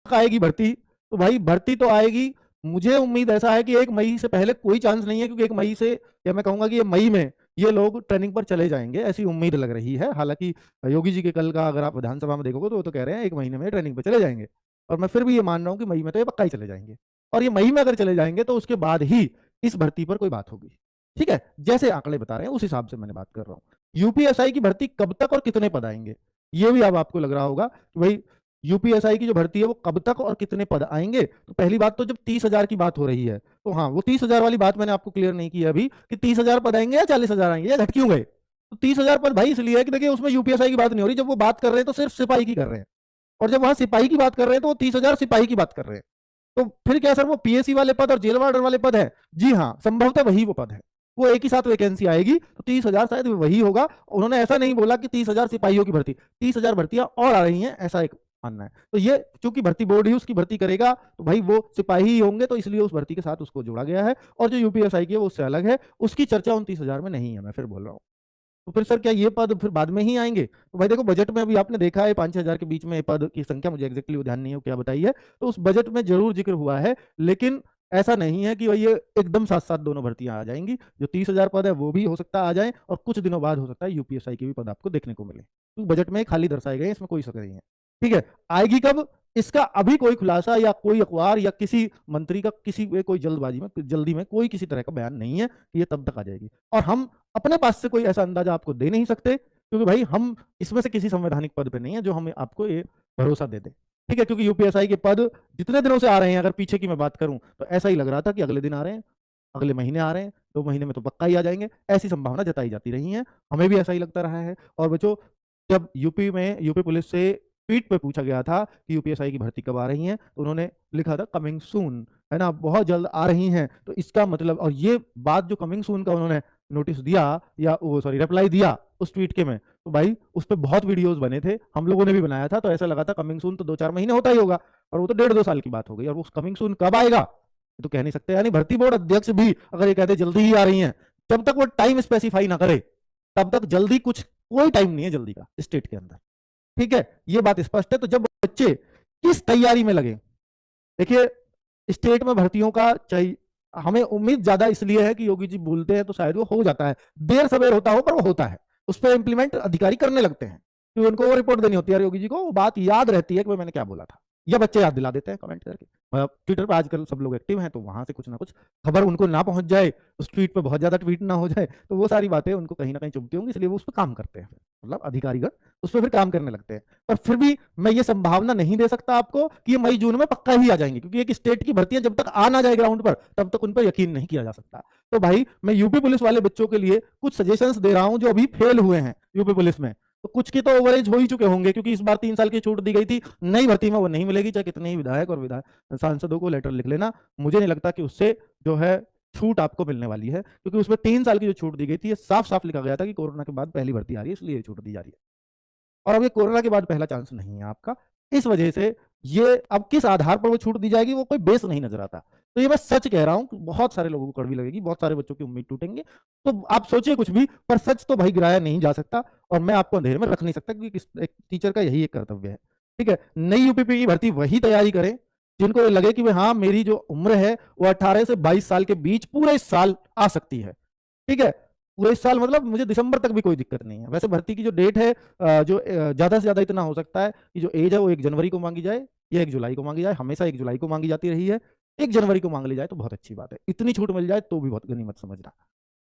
आएगी भर्ती, तो भाई भर्ती तो आएगी। मुझे उम्मीद ऐसा है कि 1 मई से पहले कोई चांस नहीं है, क्योंकि 1 मई से, या मैं कहूंगा कि ये मई में ये लोग ट्रेनिंग पर चले जाएंगे, ऐसी उम्मीद लग रही है। हालांकि योगी जी के कल का अगर आप विधानसभा में देखोगे तो वो तो कह रहे हैं 1 महीने में ट्रेनिंग पर चले जाएंगे, और मैं फिर भी ये मान रहा हूँ कि मई में तो ये पक्का ही चले जाएंगे। और ये मई में अगर चले जाएंगे तो उसके बाद ही इस भर्ती पर कोई बात होगी। ठीक है, जैसे आंकड़े बता रहे हैं उस हिसाब से मैंने बात कर रहा हूँ। यूपीएसआई की भर्ती कब तक और कितने पद आएंगे, ये भी अब आपको लग रहा होगा कि भाई यूपीएसआई की जो भर्ती है वो कब तक और कितने पद आएंगे। तो पहली बात तो जब 30,000 की बात हो रही है, तो हाँ, वो 30,000 वाली बात मैंने आपको क्लियर नहीं की अभी कि 30,000 पद आएंगे या 40,000 आएंगे या घट क्यों गए। तो 30,000 पद भाई इसलिए है कि देखिए उसमें यूपीएसआई की बात नहीं हो रही, जब वो बात कर रहे हैं तो सिर्फ सिपाही की कर रहे हैं, और जब वहां सिपाही की बात कर रहे हैं तो वो 30,000 सिपाही की बात कर रहे हैं। तो फिर क्या सर वो पीएससी वाले पद और जेल वार्डन वाले पद है? जी हाँ, संभवतः वही वो पद है। वो एक ही साथ वैकेंसी आएगी, तो 30,000 शायद वही होगा। उन्होंने ऐसा नहीं बोला कि 30,000 सिपाहियों की भर्ती, 30,000 भर्तियां और आ रही हैं, ऐसा एक मानना है। तो ये चूंकि भर्ती बोर्ड ही उसकी भर्ती करेगा, तो भाई वो सिपाही ही होंगे, तो इसलिए उस भर्ती के साथ उसको जोड़ा गया है। और जो यूपीएसआई की है वो उससे अलग है, उसकी चर्चा 29,000 में नहीं है, मैं फिर बोल रहा हूँ। तो फिर सर क्या ये पद फिर बाद में ही आएंगे? तो भाई देखो, बजट में अभी आपने देखा है 5,000 के बीच में पद की संख्या, मुझे एग्जैक्टली ध्यान नहीं है क्या बताई है, तो उस बजट में जरूर जिक्र हुआ है। लेकिन ऐसा नहीं है कि भाई ये एकदम साथ साथ दोनों भर्तियां आ जाएंगी। जो 30,000 पद है वो भी हो सकता है आ जाए, और कुछ दिनों बाद हो सकता है यूपीएसआई के भी पद आपको देखने को मिले, तो बजट में खाली दर्शाए गए, इसमें कोई शक नहीं है। ठीक है, आएगी कब, इसका अभी कोई खुलासा या कोई अखबार या किसी मंत्री का किसी कोई जल्दबाजी में जल्दी में कोई किसी तरह का बयान नहीं है कि ये तब तक आ जाएगी। और हम अपने पास से कोई ऐसा अंदाजा आपको दे नहीं सकते, क्योंकि भाई हम इसमें से किसी संवैधानिक पद पे नहीं है जो हमें आपको ये भरोसा दे दे। ठीक है, क्योंकि यूपीएसआई के पद जितने दिनों से आ रहे हैं, अगर पीछे की मैं बात करूं तो ऐसा ही लग रहा था कि अगले दिन आ रहे हैं, अगले महीने आ रहे हैं, 2 महीने में तो पक्का ही आ जाएंगे, ऐसी संभावना जताई जाती रही है। हमें भी ऐसा ही लगता रहा है। और बच्चों, जब यूपी पुलिस से ट्वीट पे पूछा गया था कि यूपीएसआई की भर्ती कब आ रही है, तो उन्होंने लिखा था कमिंग सून, है ना, बहुत जल्द आ रही हैं। तो इसका मतलब, और ये बात जो कमिंग सून का उन्होंने नोटिस दिया, या वो सॉरी रिप्लाई दिया उस ट्वीट के में, तो भाई उस पर बहुत वीडियोस बने थे, हम लोगों ने भी बनाया था। तो ऐसा लगा था कमिंग सून तो 2-4 महीने होता ही होगा, और वो तो 1.5-2 साल की बात हो गई, और उस कमिंग सून कब आएगा ये तो कह नहीं सकते। यानी भर्ती बोर्ड अध्यक्ष भी अगर ये कहते जल्दी ही आ रही हैं, जब तक वो टाइम स्पेसिफाई ना करे तब तक जल्दी कुछ कोई टाइम नहीं है जल्दी का स्टेट के अंदर। ठीक है, ये बात स्पष्ट है। तो जब बच्चे किस तैयारी में लगे, देखिए स्टेट में भर्तियों का चाहिए, हमें उम्मीद ज्यादा इसलिए है कि योगी जी बोलते हैं तो शायद वो हो जाता है, देर सवेर होता हो पर वो होता है, उस पर इंप्लीमेंट अधिकारी करने लगते हैं, क्योंकि उनको वो रिपोर्ट देनी होती है योगी जी को, वो बात याद रहती है कि मैंने क्या बोला था, या बच्चे याद दिला देते हैं कमेंट करके। ट्विटर पर आजकल सब लोग एक्टिव हैं, तो वहां से कुछ ना कुछ खबर उनको ना पहुंच जाए, उस ट्वीट पे बहुत ज्यादा ट्वीट ना हो जाए, तो वो सारी बातें उनको कहीं ना कहीं चुभती होंगी, इसलिए वो उस पर काम करते हैं, मतलब अधिकारीगण उस पर फिर काम करने लगते हैं। पर फिर भी मैं ये संभावना नहीं दे सकता आपको कि ये मई जून में पक्का ही आ जाएंगे, क्योंकि एक स्टेट की भर्तियां जब तक आ ना जाए ग्राउंड पर तब तक उन पर यकीन नहीं किया जा सकता। तो भाई मैं यूपी पुलिस वाले बच्चों के लिए कुछ सजेशंस दे रहा हूं जो अभी फेल हुए हैं यूपी पुलिस में। तो कुछ की तो ओवरेज हो ही चुके होंगे, क्योंकि इस बार 3 साल की छूट दी गई थी, नई भर्ती में वो नहीं मिलेगी, चाहे कितने ही विधायक और विधायक सांसदों को लेटर लिख लेना, मुझे नहीं लगता कि उससे जो है छूट आपको मिलने वाली है, क्योंकि उसमें 3 साल की जो छूट दी गई थी, साफ साफ लिखा गया था कि कोरोना के बाद पहली भर्ती आ रही है, इसलिए छूट दी जा रही है। और अब ये कोरोना के बाद पहला चांस नहीं है आपका, इस वजह से ये अब किस आधार पर वो छूट दी जाएगी वो कोई बेस नहीं नजर आता। तो ये मैं सच कह रहा हूं, बहुत सारे लोगों को कड़वी लगेगी, बहुत सारे बच्चों की उम्मीद टूटेंगे, तो आप सोचिए कुछ भी, पर सच तो भाई गिराया नहीं जा सकता, और मैं आपको अंधेरे में रख नहीं सकता, क्योंकि एक टीचर का यही एक कर्तव्य है। ठीक है, नई यूपीपी की भर्ती वही तैयारी करें जिनको ये लगे कि हाँ मेरी जो उम्र है वो 18 से 22 साल के बीच पूरे साल आ सकती है। ठीक है, पूरे साल मतलब मुझे दिसंबर तक भी कोई दिक्कत नहीं है। वैसे भर्ती की जो डेट है, जो ज्यादा से ज्यादा इतना हो सकता है कि जो एज है वो 1 जनवरी को मांगी जाए या 1 जुलाई को मांगी जाए, हमेशा 1 जुलाई को मांगी जाती रही है। 1 जनवरी को मांग ली जाए तो बहुत अच्छी बात है, इतनी छूट मिल जाए तो भी बहुत गनीमत समझना।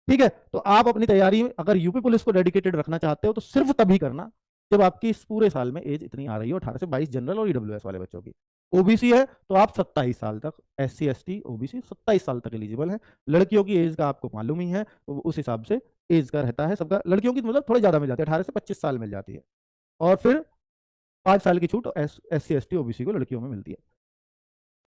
ठीक है, तो आप अपनी तैयारी में अगर यूपी पुलिस को डेडिकेटेड रखना चाहते हो तो सिर्फ तभी करना जब आपकी इस पूरे साल में एज इतनी आ रही हो, 18 से 22 जनरल और ईडब्ल्यूएस वाले बच्चों की। ओबीसी है तो आप 27 साल तक, SC ST OBC 27 साल तक एलिजिबल है। लड़कियों की एज का आपको मालूम ही है, तो उस हिसाब से एज का रहता है सबका। लड़कियों की मतलब थोड़े ज्यादा मिल जाती है, 18 से 25 साल मिल जाती है, और फिर 5 साल की छूट SC ST OBC को लड़कियों में मिलती है।